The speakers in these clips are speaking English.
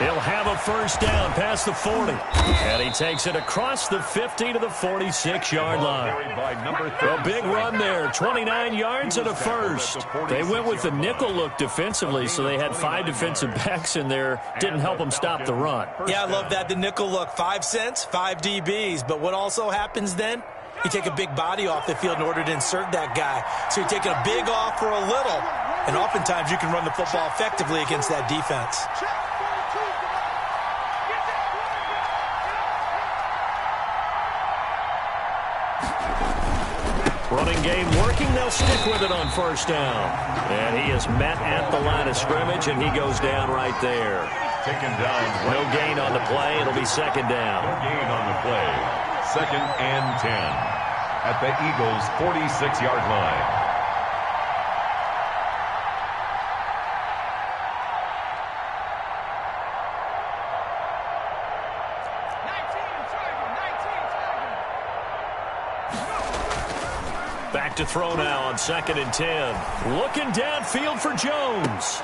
He'll have a first down past the 40. And he takes it across the 50 to the 46-yard line. A big run there, 29 yards and a first. They went with the nickel look defensively, so they had 5 defensive backs in there. Didn't help them stop the run. Yeah, I love that, the nickel look. 5 cents, 5 DBs. But what also happens then? You take a big body off the field in order to insert that guy. So you're taking a big off for a little. And oftentimes you can run the football effectively against that defense. Running game working. They'll stick with it on first down. And he is met at the line of scrimmage, and he goes down right there. Taken down. No gain on the play. It'll be second down. No gain on the play. 2nd and 10 at the Eagles' 46-yard line. Back to throw now on 2nd and 10. Looking downfield for Jones.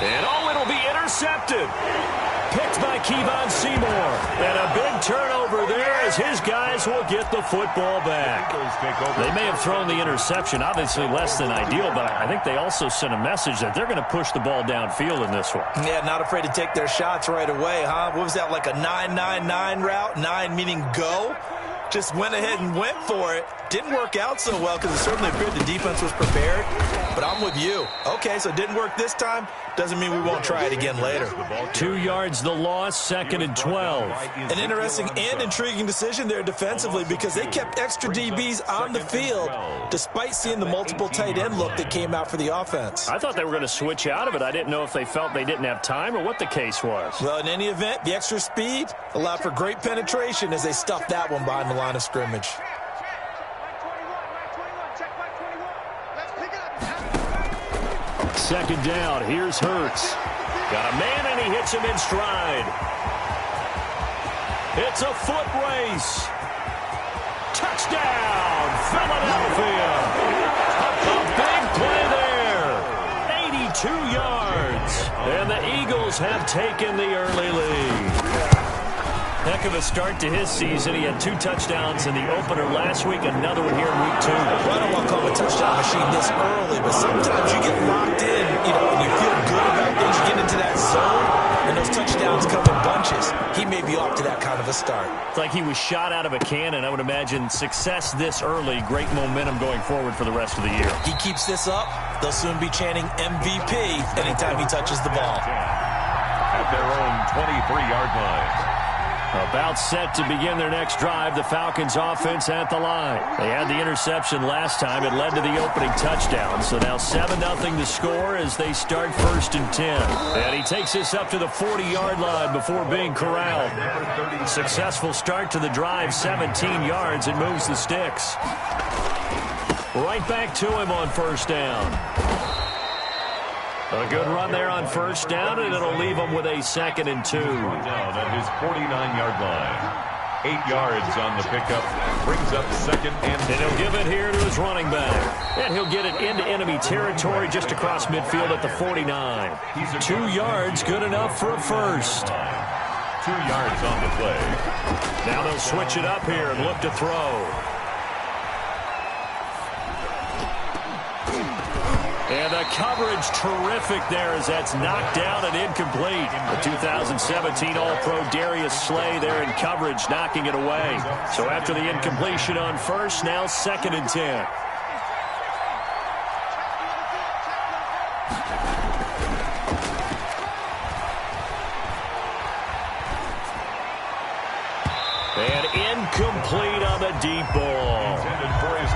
And it'll be intercepted. Picked by Kevon Seymour. And a big turnover there as his guys will get the football back. They may have thrown the interception, obviously less than ideal, but I think they also sent a message that they're going to push the ball downfield in this one. Yeah, not afraid to take their shots right away, huh? What was that, like a 9-9-9 route? 9 meaning go? Just went ahead and went for it. Didn't work out so well because it certainly appeared the defense was prepared. But I'm with you. Okay, so it didn't work this time. Doesn't mean we won't try it again later. 2 yards the loss, 2nd and 12. An interesting and intriguing decision there defensively because they kept extra DBs on the field despite seeing the multiple tight end look that came out for the offense. I thought they were going to switch out of it. I didn't know if they felt they didn't have time or what the case was. Well, in any event, the extra speed allowed for great penetration as they stuffed that one behind the line of scrimmage. Second down, here's Hurts. Got a man and he hits him in stride. It's a foot race. Touchdown, Philadelphia. A big play there. 82 yards. And the Eagles have taken the early lead. Heck of a start to his season. He had 2 touchdowns in the opener last week, another one here in week 2. Well, I don't want to call him a touchdown machine this early, but sometimes you get locked in, and you feel good about things. You get into that zone, and those touchdowns come in bunches. He may be off to that kind of a start. It's like he was shot out of a cannon. I would imagine success this early, great momentum going forward for the rest of the year. He keeps this up, they'll soon be chanting MVP anytime he touches the ball. At their own 23-yard line. About set to begin their next drive, the Falcons offense at the line. They had the interception last time. It led to the opening touchdown. So now 7-0 to score as they start 1st and 10. And he takes this up to the 40-yard line before being corralled. Successful start to the drive, 17 yards, and moves the sticks. Right back to him on first down. A good run there on first down, and it'll leave him with a 2nd and 2. Down at his 49-yard line. 8 yards on the pickup. Brings up 2nd and 2. And he'll give it here to his running back. And he'll get it into enemy territory just across midfield at the 49. 2 yards, good enough for a first. 2 yards on the play. Now they'll switch it up here and look to throw. And the coverage terrific there as that's knocked down and incomplete. The 2017 All-Pro Darius Slay there in coverage, knocking it away. So after the incompletion on first, now 2nd and 10. And incomplete on the deep ball.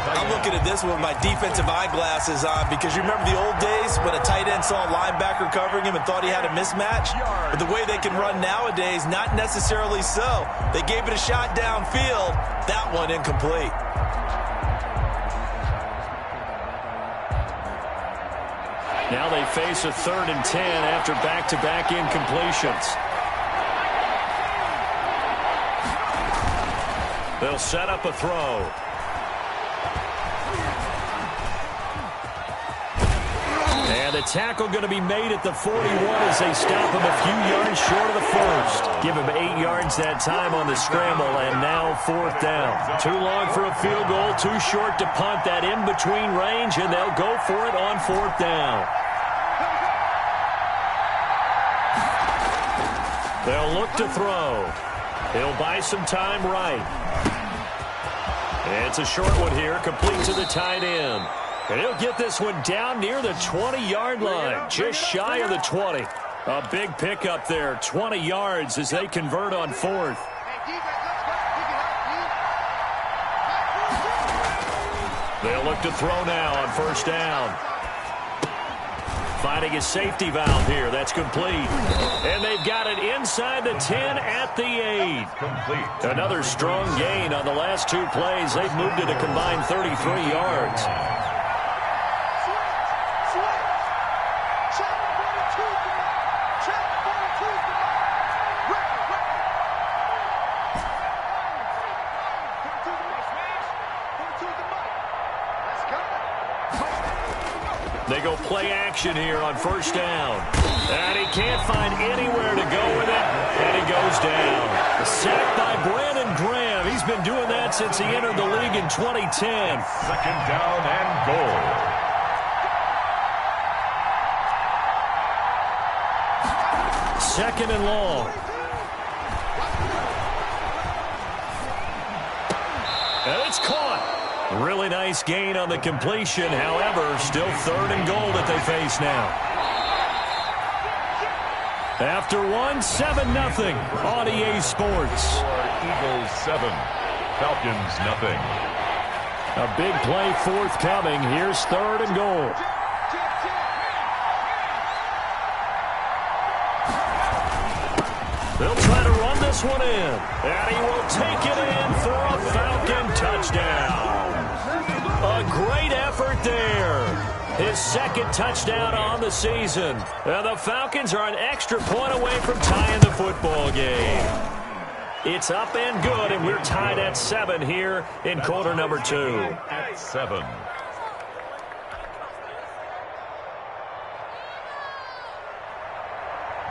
I'm looking at this one with my defensive eyeglasses on because you remember the old days when a tight end saw a linebacker covering him and thought he had a mismatch? But the way they can run nowadays, not necessarily so. They gave it a shot downfield. That one incomplete. Now they face a 3rd and 10 after back-to-back incompletions. They'll set up a throw. And the tackle going to be made at the 41 as they stop him a few yards short of the first. Give him 8 yards that time on the scramble, and now 4th down. Too long for a field goal, too short to punt. That in-between range, and they'll go for it on 4th down. They'll look to throw. He'll buy some time right. It's a short one here, complete to the tight end. And he'll get this one down near the 20-yard line, just shy of the 20. A big pickup there, 20 yards as they convert on 4th. They'll look to throw now on 1st down. Finding a safety valve here. That's complete. And they've got it inside the 10 at the 8. Complete. Another strong gain on the last 2 plays. They've moved it a combined 33 yards. They go play action here on 1st down. And he can't find anywhere to go with it. And he goes down. A sack by Brandon Graham. He's been doing that since he entered the league in 2010. 2nd down and goal. Second and long. And it's caught. Really nice gain on the completion. However, still 3rd and goal that they face now. After 1, 7-0 on EA Sports. Eagles 7, Falcons 0. A big play forthcoming. Here's 3rd and goal. They'll try to run this one in. And he will take it in for a Falcon touchdown. A great effort there. His 2nd touchdown on the season. And the Falcons are an extra point away from tying the football game. It's up and good, and we're tied at 7 here in quarter number 2. At 7.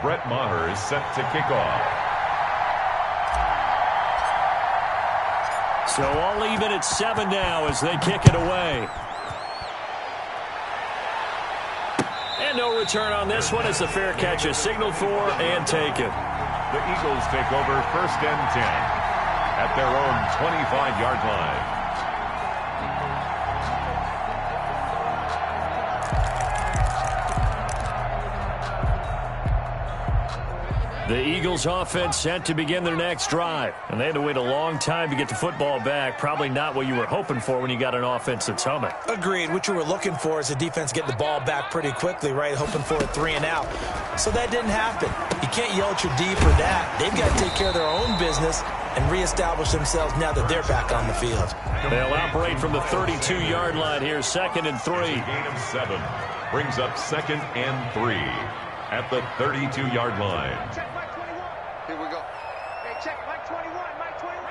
Brett Maher is set to kick off. So I'll leave it at 7 now as they kick it away. And no return on this one as the fair catch is signaled for and taken. The Eagles take over 1st and 10 at their own 25-yard line. The Eagles offense set to begin their next drive. And they had to wait a long time to get the football back. Probably not what you were hoping for when you got an offense that's humming. Agreed. What you were looking for is the defense getting the ball back pretty quickly, right? Hoping for a 3 and out. So that didn't happen. You can't yell at your D for that. They've got to take care of their own business and reestablish themselves now that they're back on the field. They'll operate from the 32-yard line here, 2nd and 3. Gain of 7 brings up 2nd and 3 at the 32-yard line. Here we go. Hey, check Mike 21, Mike 21.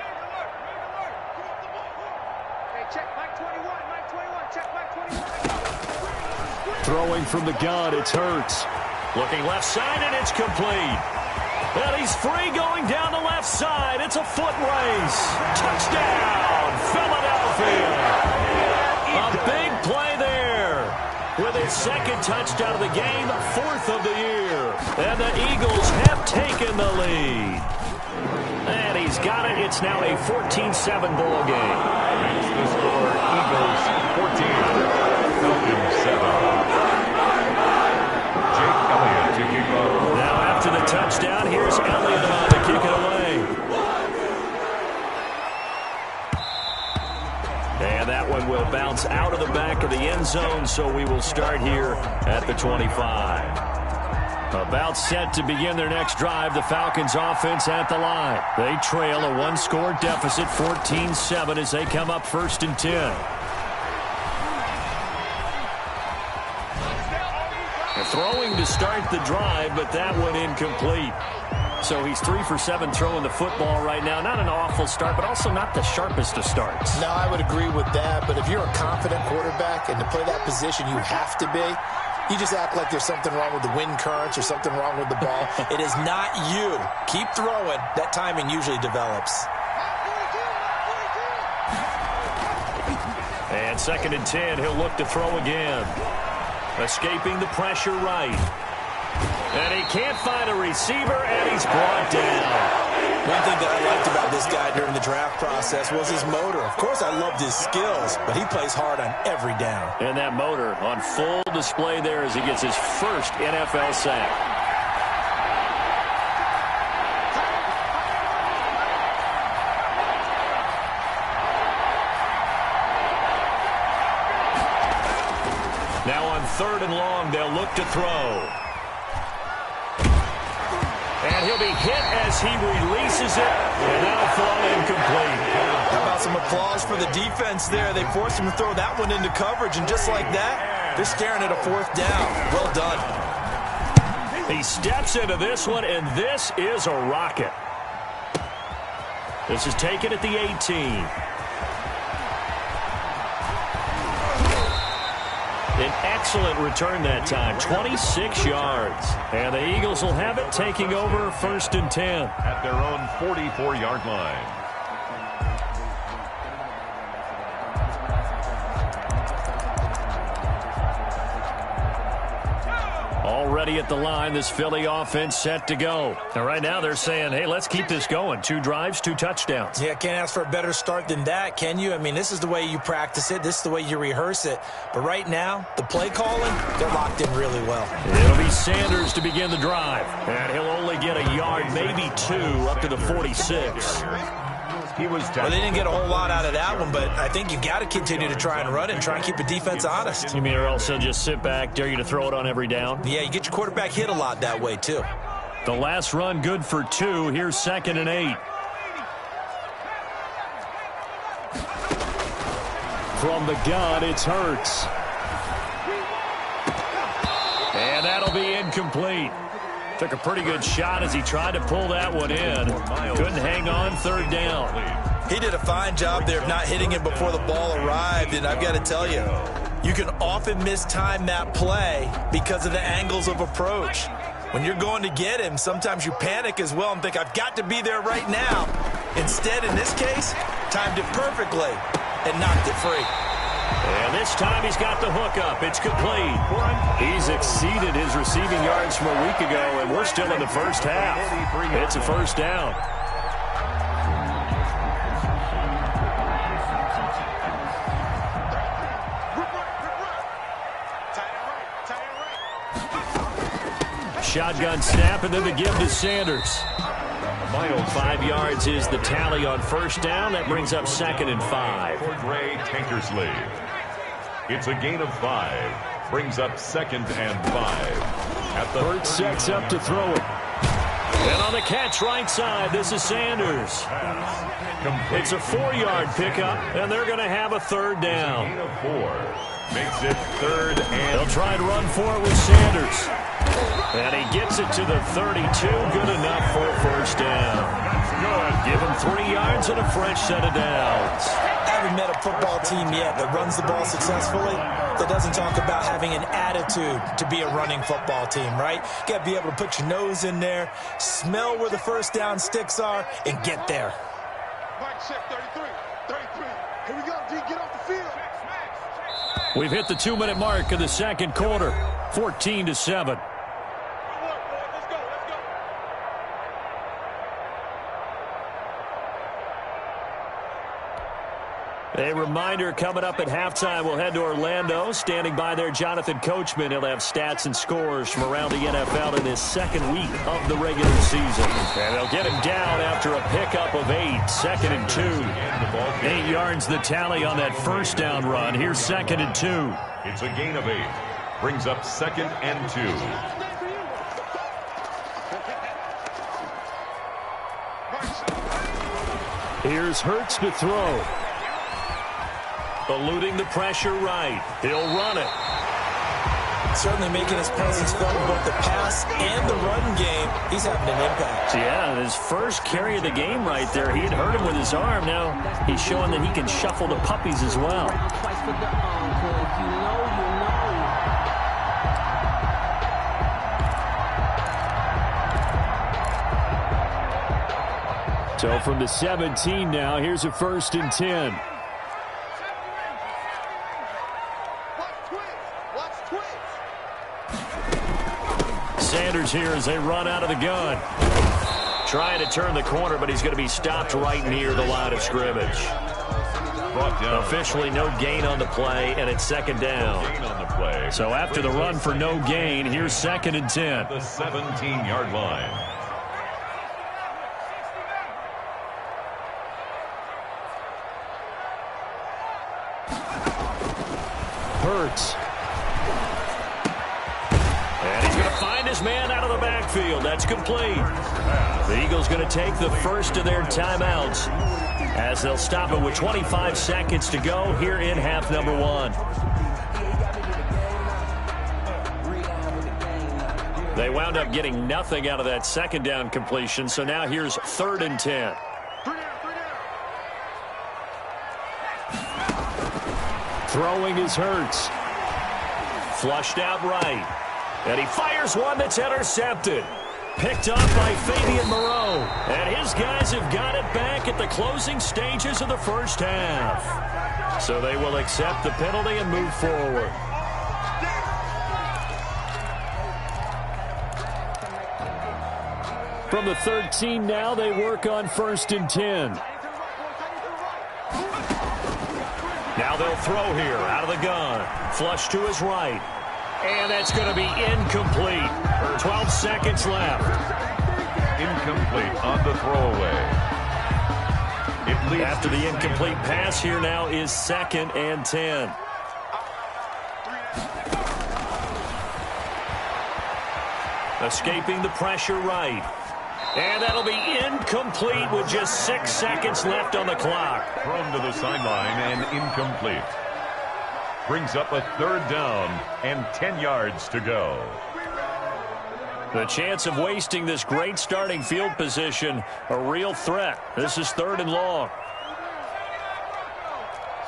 Hey, check Mike 21, Mike 21, check Mike 21. Throwing from the gun, it's Hurts. Looking left side, and it's complete. And he's free going down the left side. It's a foot race. Touchdown, Philadelphia. A big play there. With his 2nd touchdown of the game, 4th of the year. And the Eagles have taken the lead. And he's got it. It's now a 14-7 ball game. Makes the score Eagles 14, Falcons 7. Jake Elliott to kick off. Now after the touchdown, here's Elliott on to kick it away. And that one will bounce out of the back of the end zone, so we will start here at the 25. About set to begin their next drive, the Falcons offense at the line. They trail a 1-score deficit, 14-7, as they come up 1st and 10. Throwing to start the drive, but that one incomplete. So he's 3 for 7 throwing the football right now. Not an awful start, but also not the sharpest of starts. No, I would agree with that. But if you're a confident quarterback and to play that position, you have to be. You just act like there's something wrong with the wind currents or something wrong with the ball. It is not you. Keep throwing. That timing usually develops. And 2nd and 10, he'll look to throw again. Escaping the pressure right. And he can't find a receiver, and he's brought down. One thing that I liked about this guy during the draft process was his motor. Of course, I loved his skills, but he plays hard on every down. And that motor on full display there as he gets his first NFL sack. Now on 3rd and long, they'll look to throw. And he'll be hit as he releases it, and that'll fall incomplete. How about some applause for the defense there? They forced him to throw that one into coverage, and just like that, they're staring at a 4th down. Well done. He steps into this one, and this is a rocket. This is taken at the 18. An excellent return that time, 26 yards. And the Eagles will have it, taking over 1st and 10. At their own 44-yard line. Already at the line, this Philly offense set to go. And right now they're saying, hey, let's keep this going. 2 drives, 2 touchdowns. Yeah, can't ask for a better start than that, can you? I mean, this is the way you practice it. This is the way you rehearse it. But right now, the play calling, they're locked in really well. It'll be Sanders to begin the drive. And he'll only get a yard, maybe 2, up to the 46. Well, they didn't get a whole lot out of that one, but I think you've got to continue to try and run it and try and keep the defense honest. You mean or else they'll just sit back, dare you to throw it on every down? Yeah, you get your quarterback hit a lot that way, too. The last run good for 2. Here's 2nd and 8. From the gun, it's Hurts. And that'll be incomplete. Took a pretty good shot as he tried to pull that one in. Couldn't hang on, 3rd down. He did a fine job there of not hitting it before the ball arrived, and I've got to tell you, you can often mistime that play because of the angles of approach. When you're going to get him, sometimes you panic as well and think, I've got to be there right now. Instead, in this case, timed it perfectly and knocked it free. And this time he's got the hook up. It's complete. He's exceeded his receiving yards from a week ago, and we're still in the first half. It's a 1st down. Shotgun snap, and then the give to Sanders. 5 yards is the tally on 1st down. That brings up 2nd and 5. For Ray Tankersley. It's a gain of 5. Brings up 2nd and 5. At the Hurts sets up to throw it. And on the catch right side, this is Sanders. It's a 4-yard pickup, and they're going to have a 3rd down. Gain of 4. Makes it 3rd and... They'll try and run for it with Sanders. And he gets it to the 32. Good enough for a 1st down. Give him 3 yards and a fresh set of downs. I haven't met a football team yet that runs the ball successfully that doesn't talk about having an attitude to be a running football team, right? You got to be able to put your nose in there, smell where the 1st down sticks are, and get there. Mike, check 33. 33. Here we go, D. Get off the field. We've hit the 2-minute mark of the 2nd quarter. 14-7. A reminder coming up at halftime, we'll head to Orlando. Standing by there, Jonathan Coachman. He'll have stats and scores from around the NFL in his 2nd week of the regular season. And they'll get him down after a pickup of 8. 2nd and 2. 8 yards the tally on that 1st down run. Here's 2nd and 2. It's a gain of 8. Brings up 2nd and 2. Here's Hurts to throw. Eluding the pressure right. He'll run it. Certainly making his presence felt in both the pass and the run game. He's having an impact. Yeah, his first carry of the game right there. He had hurt him with his arm. Now he's showing that he can shuffle the puppies as well. So from the 17 now, here's a 1st and 10. Sanders here as they run out of the gun. Trying to turn the corner, but he's going to be stopped right near the line of scrimmage. Officially no gain on the play, and it's 2nd down. So after the run for no gain, here's 2nd and 10. The 17-yard line. Hurts. And he's going to find his man out of the backfield. That's complete. The Eagles going to take the first of their timeouts as they'll stop it with 25 seconds to go here in half number 1. They wound up getting nothing out of that 2nd down completion, so now here's 3rd and 10. Throwing is Hurts. Flushed out right. And he fires one that's intercepted. Picked up by Fabian Moreau. And his guys have got it back at the closing stages of the first half. So they will accept the penalty and move forward. From the 13 now, they work on 1st and 10. Now they'll throw here out of the gun. Flush to his right. And that's going to be incomplete. 12 seconds left. Incomplete on the throwaway. After the incomplete pass, here now is 2nd and 10. Escaping the pressure right. And that'll be incomplete with just 6 seconds left on the clock. Thrown to the sideline and incomplete. Brings up a 3rd down and 10 yards to go. The chance of wasting this great starting field position, a real threat. This is 3rd and long.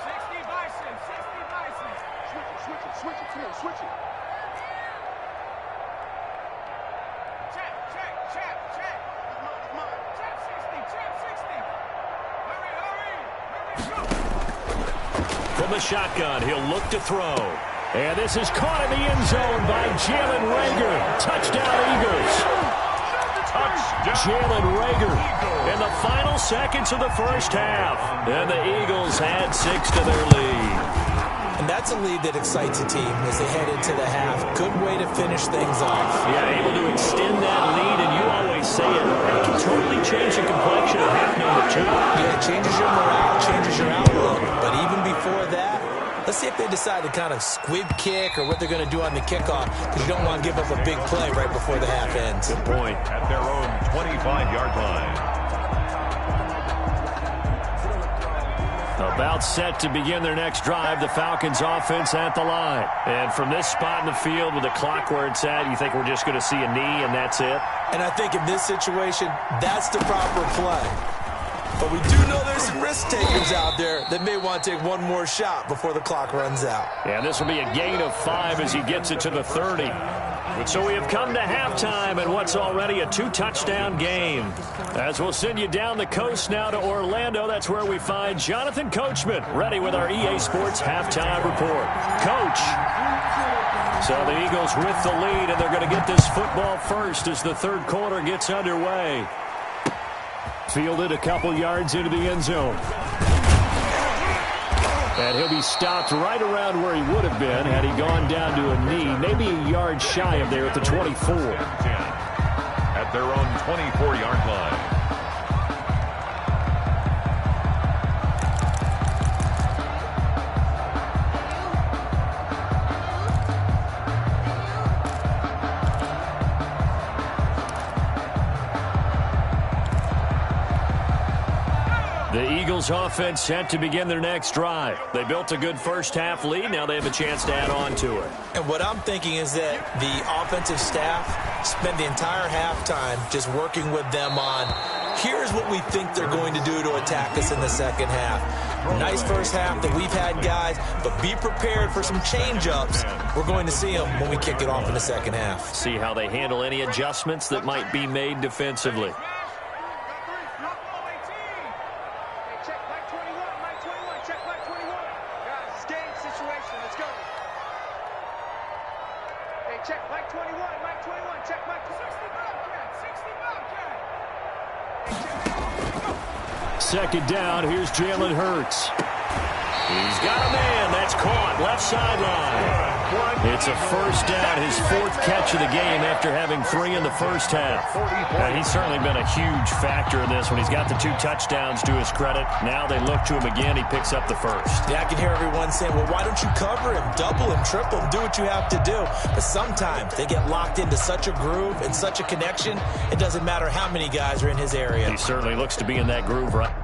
60 Bison, 60 Bison. Switch it, switch it. Check. Check 60. Hurry, go. From the shotgun, he'll look to throw. And this is caught in the end zone by Jalen Reagor. Touchdown, Eagles. Jalen Reagor in the final seconds of the first half. And the Eagles add 6 to their lead. And that's a lead that excites a team as they head into the half. Good way to finish things off. Yeah, able to extend that lead, and you always say it, it can totally change the complexion of half number 2. Yeah, it changes your morale, changes your outlook. But even before that, let's see if they decide to kind of squib kick or what they're going to do on the kickoff, because you don't want to give up a big play right before the half ends. Good point. At their own 25-yard line. About set to begin their next drive, the Falcons offense at the line. And from this spot in the field with the clock where it's at, you think we're just going to see a knee and that's it? And I think in this situation, that's the proper play. But we do know there's some risk takers out there that may want to take one more shot before the clock runs out. Yeah, this will be a gain of 5 as he gets it to the 30. So we have come to halftime and what's already a 2-touchdown game. As we'll send you down the coast now to Orlando, that's where we find Jonathan Coachman ready with our EA Sports halftime report. Coach. So the Eagles with the lead, and they're going to get this football first as the third quarter gets underway. Fielded a couple yards into the end zone. And he'll be stopped right around where he would have been had he gone down to a knee, maybe a yard shy of there at the 24. At their own 24-yard line. The Eagles offense set to begin their next drive. They built a good first half lead. Now they have a chance to add on to it. And what I'm thinking is that the offensive staff spent the entire halftime just working with them on, here's what we think they're going to do to attack us in the second half. Nice first half that we've had, guys, but be prepared for some change-ups. We're going to see them when we kick it off in the second half. See how they handle any adjustments that might be made defensively. go. Hey, check Mike 21, Mike 21, check Mike 60 Bobcat, 60 Bobcat. Hey, check. Go. Second down, here's Jalen Hurts. He's got a man. That's caught. Left sideline. It's a first down, his fourth catch of the game after having 3 in the first half. And he's certainly been a huge factor in this when he's got the 2 touchdowns to his credit. Now they look to him again. He picks up the first. Yeah, I can hear everyone saying, well, why don't you cover him, double him, triple him, do what you have to do. But sometimes they get locked into such a groove and such a connection, it doesn't matter how many guys are in his area. He certainly looks to be in that groove right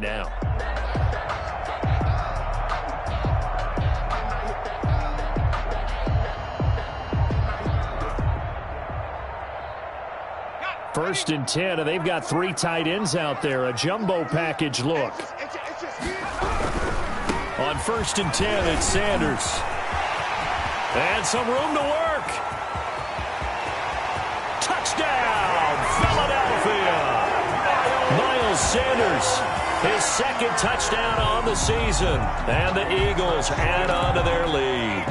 now. First and 10, and they've got 3 tight ends out there. A jumbo package look. On first and 10, it's Sanders. And some room to work. Touchdown, Philadelphia. Miles Sanders, his second touchdown on the season. And the Eagles add on to their lead.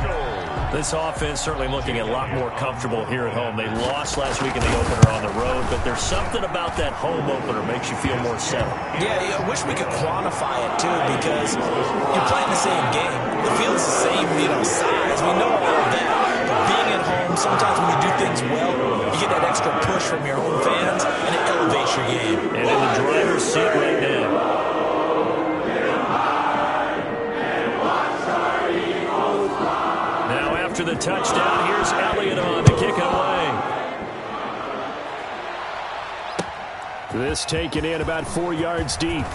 This offense certainly looking a lot more comfortable here at home. They lost last week in the opener on the road, but there's something about that home opener makes you feel more settled. Yeah, I wish we could quantify it, too, because you're playing the same game. The field's the same, size. We know all of that. But being at home, sometimes when you do things well, you get that extra push from your home fans, and it elevates your game. And in the driver's seat right now. After the touchdown, here's Elliott on to kick it away. This taken in about 4 yards deep.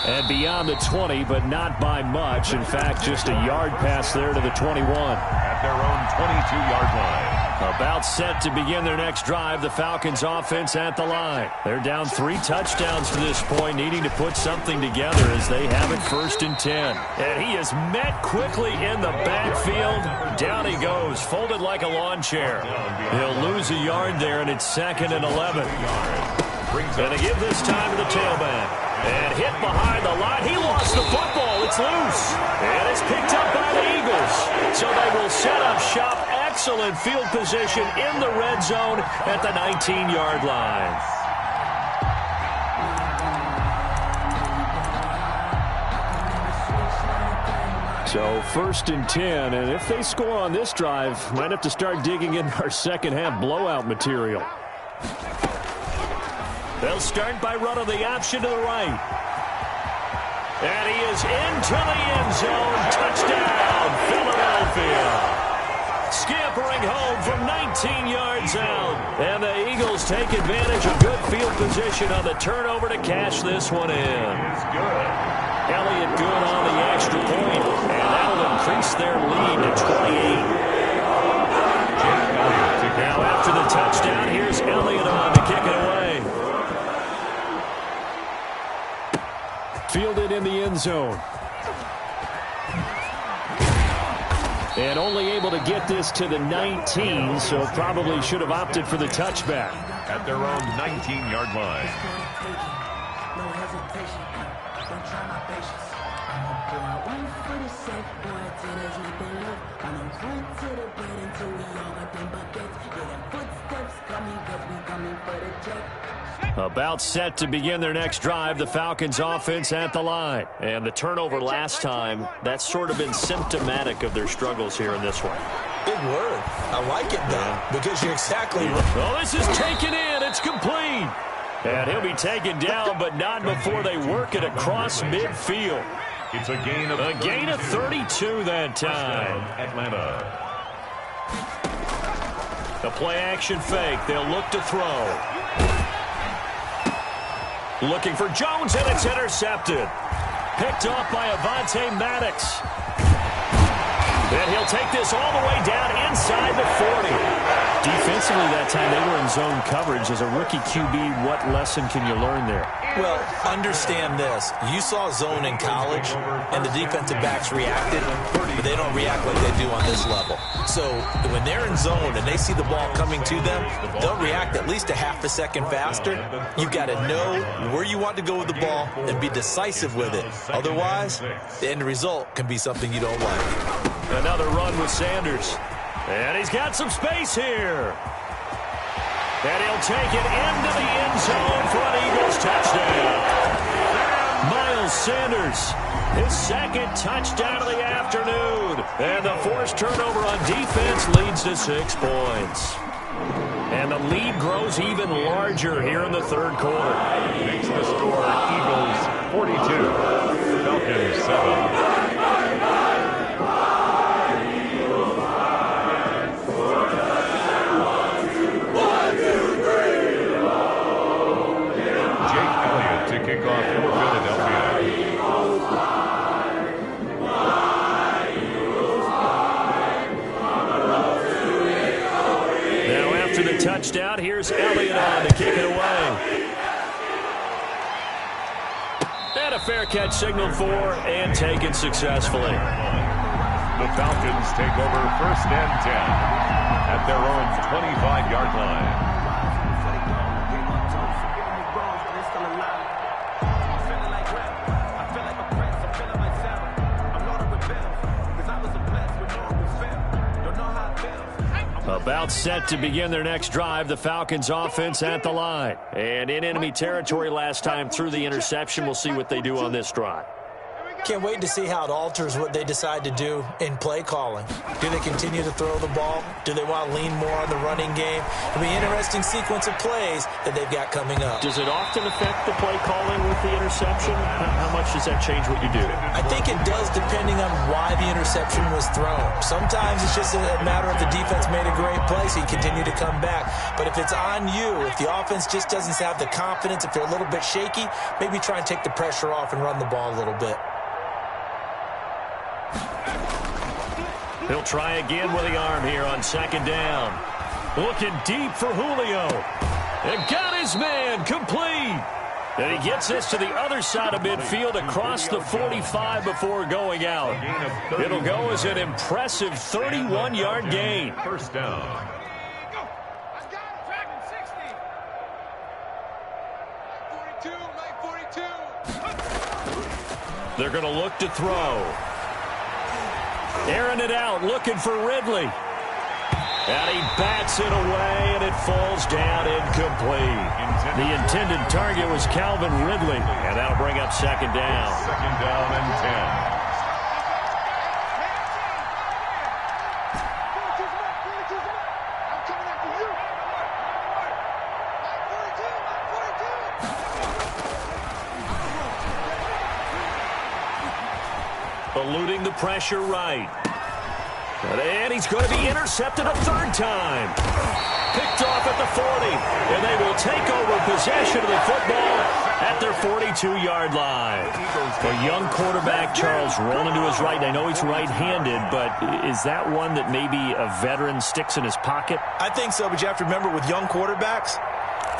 And beyond the 20, but not by much. In fact, just a yard pass there to the 21. At their own 22-yard line. About set to begin their next drive, the Falcons offense at the line. They're down 3 touchdowns to this point, needing to put something together as they have it first and 10. And he is met quickly in the backfield. Down he goes, folded like a lawn chair. He'll lose a yard there, and it's 2nd and 11. Going to give this time to the tailback. And hit behind the line. He lost the football. It's loose. And it's picked up by the Eagles. So they will set up shop. Excellent field position in the red zone at the 19-yard line. So first and 10, and if they score on this drive, might have to start digging in our second-half blowout material. They'll start by running the option to the right. And he is into the end zone. Touchdown, Philadelphia. Scampering home from 19 yards out. And the Eagles take advantage of good field position on the turnover to cash this one in. Elliott good on the extra point, and that'll increase their lead to 28. Now after the touchdown, here's Elliott on to kick it away. Fielded in the end zone. And only able to get this to the 19, so probably should have opted for the touchback. At their own 19-yard line. About set to begin their next drive, the Falcons offense at the line. And the turnover last time, that's sort of been symptomatic of their struggles here in this one. Big word. I like it, though, because you're exactly right. Well, this is taken in. It's complete. And he'll be taken down, but not before they work it across midfield. It's a gain of 32 that time. Atlanta. The play action fake. They'll look to throw. Looking for Jones, and it's intercepted. Picked off by Avonte Maddox. And he'll take this all the way down inside the 40. Defensively that time, they were in zone coverage. As a rookie QB, what lesson can you learn there? Well, understand this. You saw zone in college, and the defensive backs reacted, but they don't react like they do on this level. So when they're in zone and they see the ball coming to them, they'll react at least a half a second faster. You've got to know where you want to go with the ball and be decisive with it. Otherwise, the end result can be something you don't like. Another run with Sanders. And he's got some space here. And he'll take it into the end zone for an Eagles touchdown. Miles Sanders, his second touchdown of the afternoon. And the forced turnover on defense leads to 6 points. And the lead grows even larger here in the third quarter. Makes the score Eagles 42, Falcons 7. fair catch signaled for and taken successfully. The Falcons take over 1st and 10 at their own 25-yard line. About set to begin their next drive, the Falcons offense at the line. And in enemy territory last time through the interception. We'll see what they do on this drive. Can't wait to see how it alters what they decide to do in play calling. Do they continue to throw the ball? Do they want to lean more on the running game? It'll be an interesting sequence of plays that they've got coming up. Does it often affect the play calling with the interception? How much does that change what you do? I think it does depending on why the interception was thrown. Sometimes it's just a matter of the defense made a great play, so you continue to come back. But if it's on you, if the offense just doesn't have the confidence, if they're a little bit shaky, maybe try and take the pressure off and run the ball a little bit. He'll try again with the arm here on 2nd down. Looking deep for Julio. And got his man complete. And he gets this to the other side of midfield across the 45 before going out. It'll go as an impressive 31-yard gain. 1st down. They're going to look to throw. Airing it out, looking for Ridley. And he bats it away, and it falls down incomplete. The intended target was Calvin Ridley, and that'll bring up 2nd down. 2nd down and 10. Eluding the pressure right. And he's going to be intercepted a 3rd time. Picked off at the 40. And they will take over possession of the football at their 42-yard line. A young quarterback, Charles, rolling to his right. I know he's right-handed, but is that one that maybe a veteran sticks in his pocket? I think so, but you have to remember with young quarterbacks,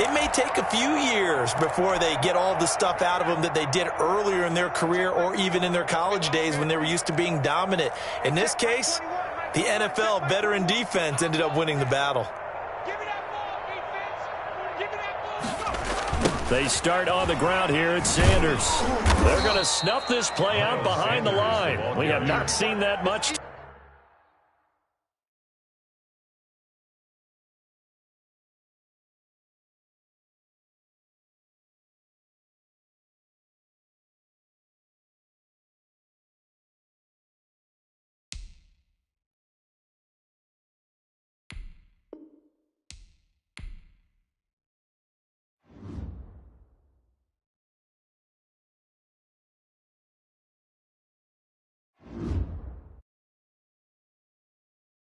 it may take a few years before they get all the stuff out of them that they did earlier in their career or even in their college days when they were used to being dominant. In this case, the NFL veteran defense ended up winning the battle. They start on the ground here at Sanders. They're going to snuff this play out behind the line. We have not seen that much.